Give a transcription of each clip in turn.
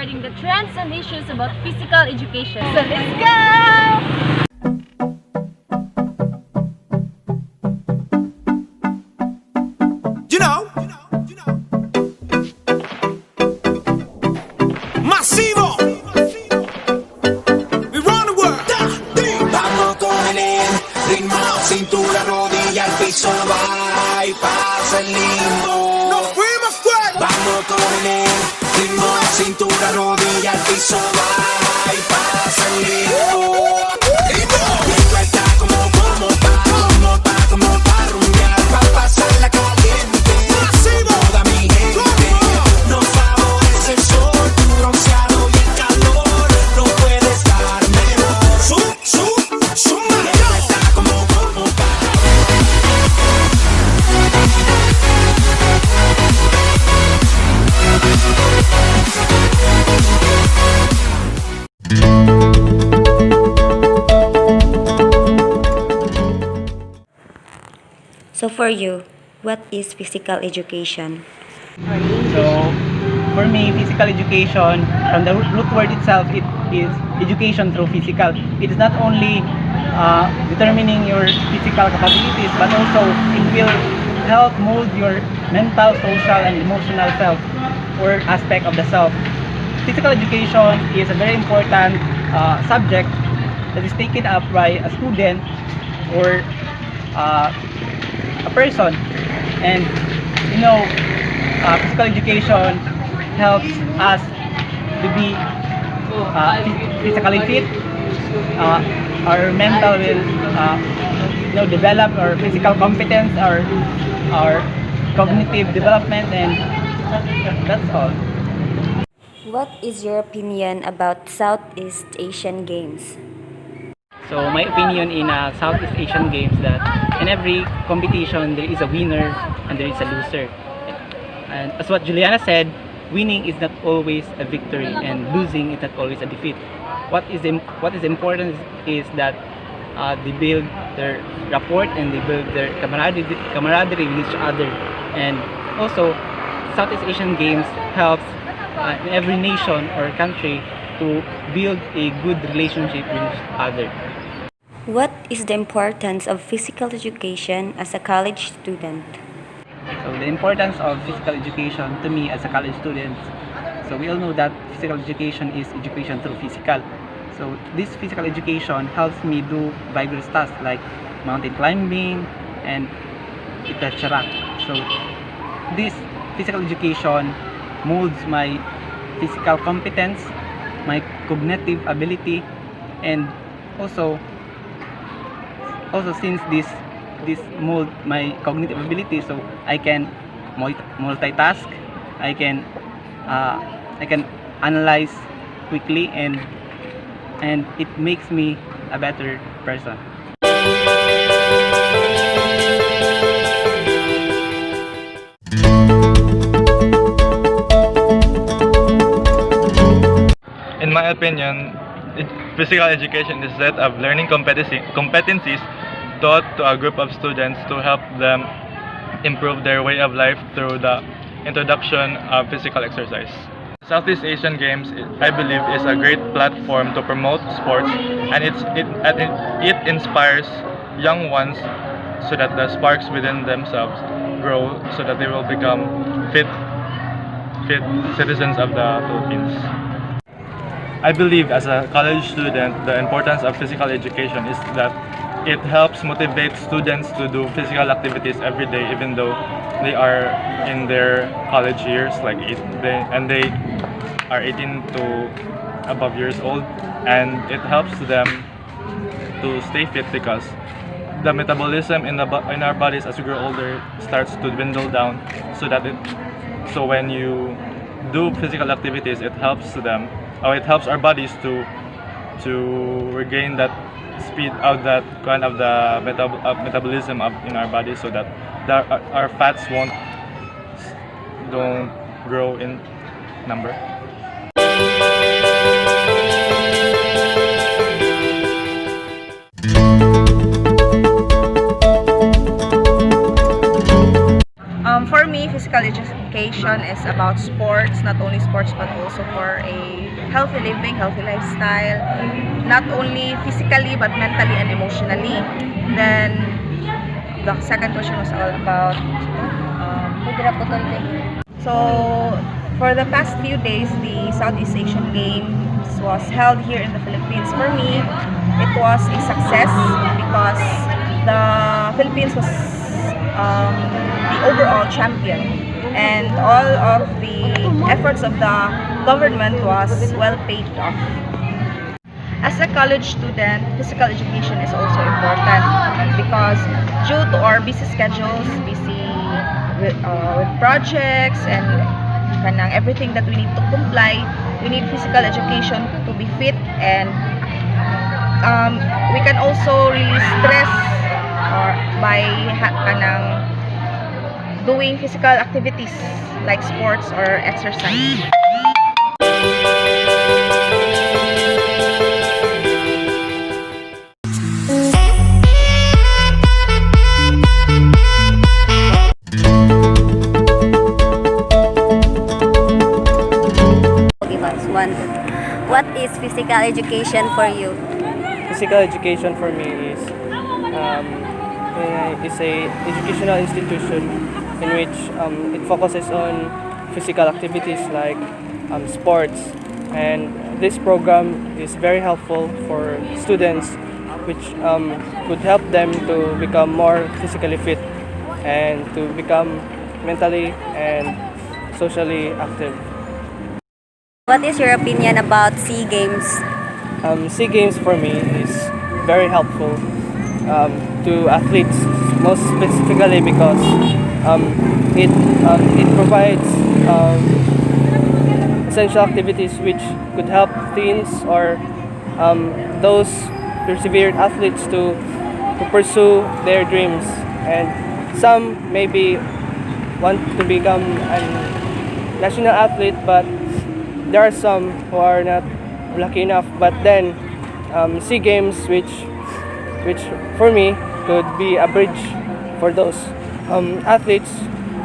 regarding the trends and issues about physical education. So let's go! You know, masivo. We run the world. Vamos con el ritmo, cintura, rodilla, al piso, va y pasa el limbo. Nos fuimos fuera. Vamos con el ritmo, cintura, rodilla, al piso, va y pasa el limbo. Esto está como pa rumbear, pa pasarla caliente. Toda mi gente no favorece el sol, tu bronceado y el calor no puede estar mejor. Esto está como pa. So for you, what is physical education? So, for me, physical education, from the root word itself, it is education through physical. It is not only determining your physical capabilities, but also it will help mold your mental, social, and emotional self, or aspect of the self. Physical education is a very important subject that is taken up by a student or a person. And you know, physical education helps us to be physically fit. Our mental will develop our physical competence, our cognitive development, and that's all. What is your opinion about Southeast Asian Games? So my opinion in Southeast Asian Games, that in every competition there is a winner and there is a loser. And as what Juliana said, winning is not always a victory and losing is not always a defeat. What is important is that they build their rapport and they build their camaraderie with each other. And also, Southeast Asian Games helps in every nation or country to build a good relationship with each other. What is the importance of physical education as a college student? So the importance of physical education to me as a college student, so we all know that physical education is education through physical. So this physical education helps me do vigorous tasks like mountain climbing and etc. So this physical education molds my physical competence, my cognitive ability, and also since this mold my cognitive ability, so I can multitask, I can analyze quickly, and it makes me a better person. In my opinion, physical education is a set of learning competencies taught to a group of students to help them improve their way of life through the introduction of physical exercise. Southeast Asian Games, I believe, is a great platform to promote sports, and it inspires young ones so that the sparks within themselves grow so that they will become fit citizens of the Philippines. I believe as a college student, the importance of physical education is that it helps motivate students to do physical activities every day, even though they are in their college years, and they are 18 to above years old, and it helps them to stay fit because the metabolism in our bodies as we grow older starts to dwindle down, so when you do physical activities, it helps our bodies to regain that speed out that kind of the metabolism in our bodies, so that our fats don't grow in number. For me, physical education education is about sports, not only sports but also for a healthy living, healthy lifestyle, not only physically but mentally and emotionally. Then the second question was all about so for the past few days, the Southeast Asian Games was held here in the Philippines. For me, it was a success because the Philippines was the overall champion, and all of the efforts of the government was well paid off. As a college student, physical education is also important because due to our busy schedules, busy with projects and kanang everything that we need to comply, we need physical education to be fit, and we can also release stress or by kanang doing physical activities like sports or exercise. One. What is physical education for you? Physical education for me is a educational institution in which it focuses on physical activities like sports, and this program is very helpful for students, which would help them to become more physically fit and to become mentally and socially active. What is your opinion about SEA Games? SEA Games for me is very helpful to athletes, most specifically because it provides essential activities which could help teens or those persevered athletes to pursue their dreams. And some maybe want to become a national athlete, but there are some who are not lucky enough. But then SEA Games, which for me could be a bridge for those athletes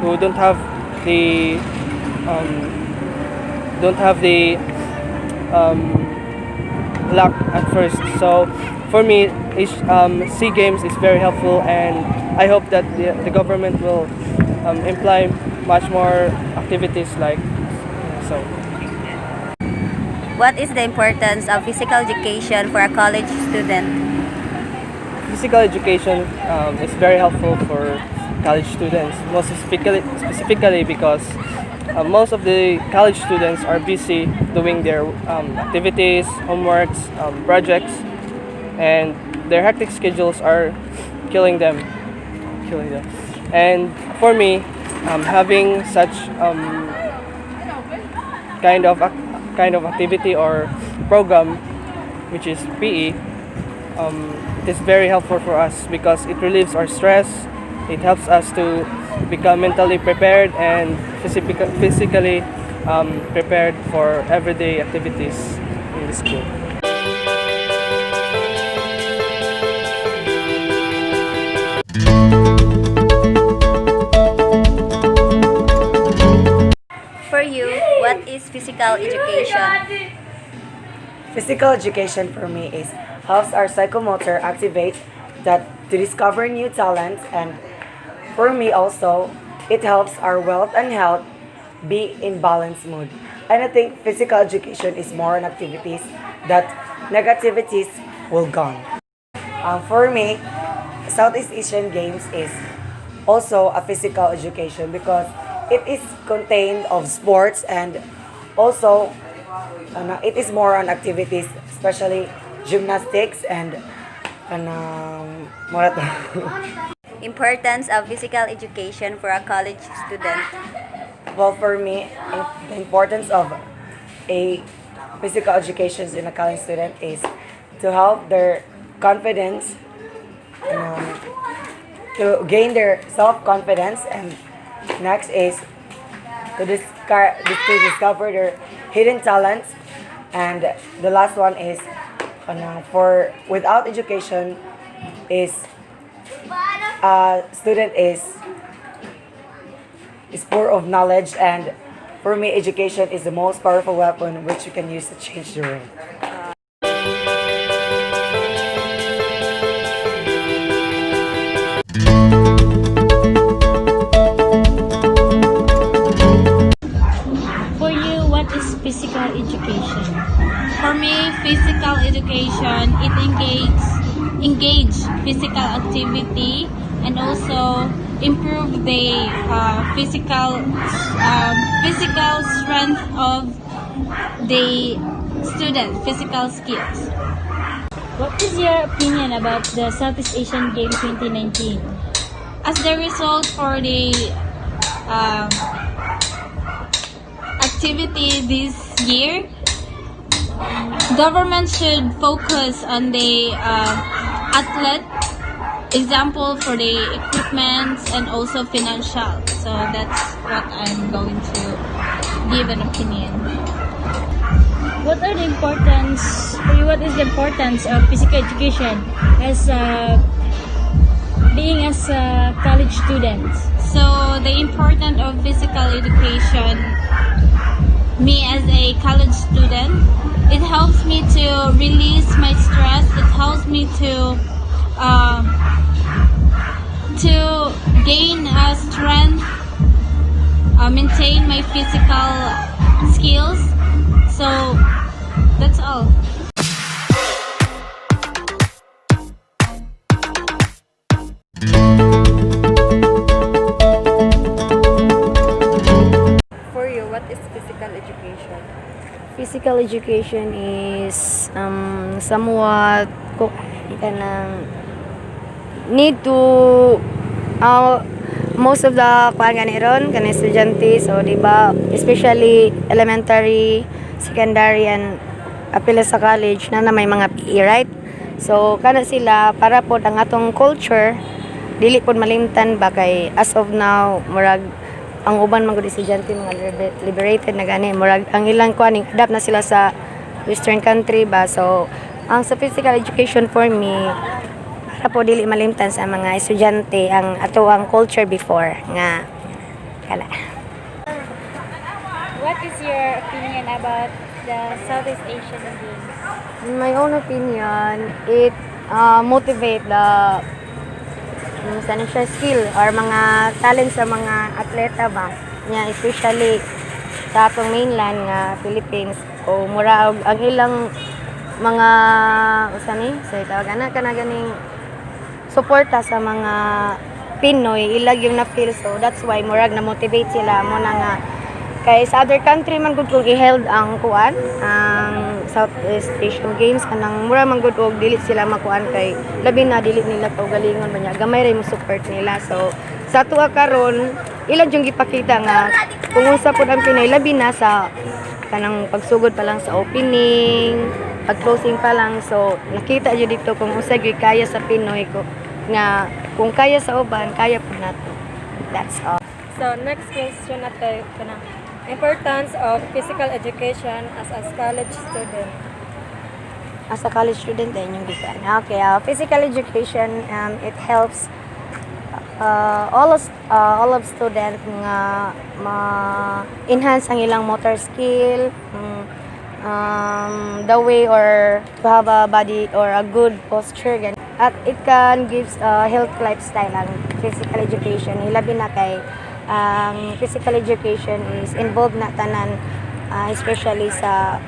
who don't have the luck at first. So for me, SEA Games is very helpful, and I hope that the government will imply much more activities like so. What is the importance of physical education for a college student? Physical education is very helpful for college students, most specifically because most of the college students are busy doing their activities, homeworks, projects, and their hectic schedules are killing them. And for me, having such kind of activity or program, which is PE, it is very helpful for us because it relieves our stress. It helps us to become mentally prepared and physically prepared for everyday activities in the school. For you, what is physical education? Physical education for me is helps our psychomotor activate that to discover new talents, and for me also it helps our wealth and health be in balanced mood. And I think physical education is more on activities that negativities will gone. For me, Southeast Asian Games is also a physical education because it is contained of sports, and also it is more on activities, especially gymnastics and more to. Importance of physical education for a college student. Well, for me, the importance of a physical education in a college student is to help their confidence, to gain their self-confidence, and next is to discover their hidden talents, and the last one is for without education is a student is is full of knowledge, and for me, education is the most powerful weapon which you can use to change the world. For you, what is physical education? For me, physical education, it engage physical activity and also improve the physical strength of the student, physical skills. What is your opinion about the Southeast Asian Games 2019? As the result for the activity this year, government should focus on the athlete, example for the equipment and also financial. So that's what I'm going to give an opinion. What is the importance of physical education as being as a college student? So the importance of physical education, me as a college student, it helps me to release my stress. It helps me to gain strength, maintain my physical skills. So that's all. For you, what is physical education? Physical education is somewhat need to most of the ron kan estudyante, so di ba, especially elementary, secondary, and apila sa college na may mga PE, right? So kana sila para pod ang atong culture dili pod malimtan ba kay as of now murag ang uban mga estudyante mga liberated na gani murag ang ilang kuaning adapt na sila sa western country ba. So ang sa physical education for me para po dili malimtan sa mga estudyante ang ato ang culture before nga kala. What is your opinion about the Southeast Asian Games? In my own opinion, it motivate the skill or mga talent sa mga atleta ba nya, especially sa atong mainland nga Philippines o mura og ang ilang mga usani say tawagan na kana ganing suporta sa mga Pinoy ilag yung na feel, so that's why murag na motivate sila mo na nga kay sa other country man gud kung i-held ang kuan ang Southeast Asian Games kanang mura man gud og dili sila makuan kay labi na dili nila kaugalingon man nya gamay ray mo support nila. So sa tuwa karon ilang yung gipakita nga kung unsa pud ang Pinoy labi na sa kanang pagsugod pa lang sa opening, pag closing pa lang, so nakita jud dito kung unsa gyud kaya sa Pinoy ko nga kung kaya sa uban kaya pud nato. That's all. So next question nato kana importance of physical education as a college student. As a college student din yung gikan. Okay, physical education it helps all of student nga ma-enhance ang ilang motor skill, the way or to have a body or a good posture gan. At it can gives a healthy lifestyle ang physical education. Hilabi na kay physical education is involved na tanan especially sa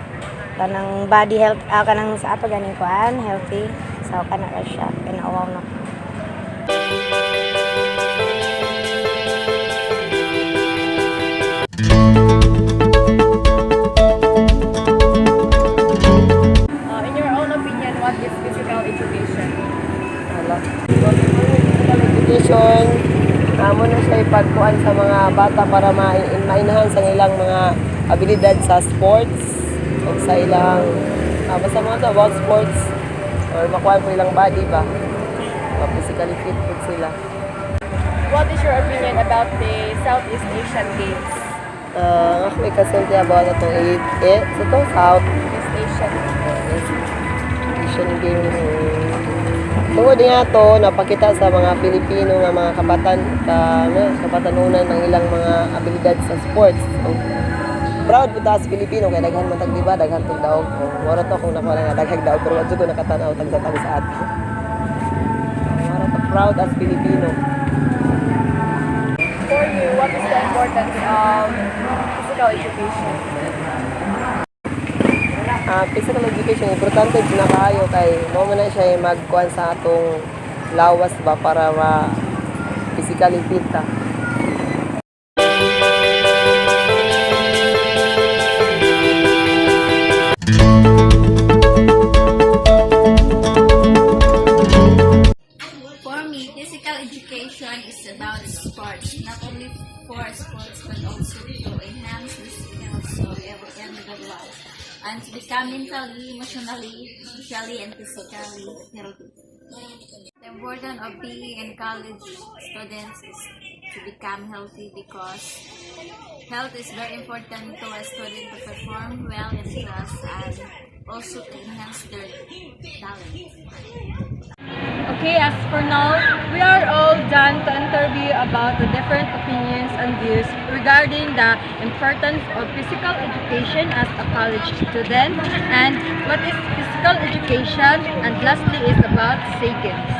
kanang body health kanang sa ato ganing kuan healthy, so kana ra siya kinauwaw na. In your own opinion, what is physical education? Physical education mo na siya ipagkuhan sa mga bata para ma-enhance ang ilang mga abilidad sa sports o sa ilang basta mga to about sports or makuha po ilang body ba physically fit po sila. What is your opinion about the Southeast Asian Games? Ako ikasulti about ito sa itong South East Asian. Asian Games. Tungod niya to napakita sa mga Pilipino nga mga kabatanunan ng ilang mga abilidad sa sports. So, proud po ta sa Pilipino kay daghan man tag diba daghan tong daog. Wala to kung nakuha nga daghang daog pero wadyo ko nakatanaw tag sa atin. Wala to proud as Filipino. For you, what is the importance of physical education? Physical education importante din na kaayo kay mo man na siya magkuan sa atong lawas ba para ma physically fit ta. For me, physical education is about sports, not only for sports but also to enhance the skills of every individual and to become mentally, emotionally, socially, and physically healthy. The importance of being in college students is to become healthy because health is very important to a student to perform well in class and also to enhance their talent. Okay, as for now, we are all done to interview about the different opinions and views regarding the importance of physical education as a college student and what is physical education, and lastly is about SEA Games.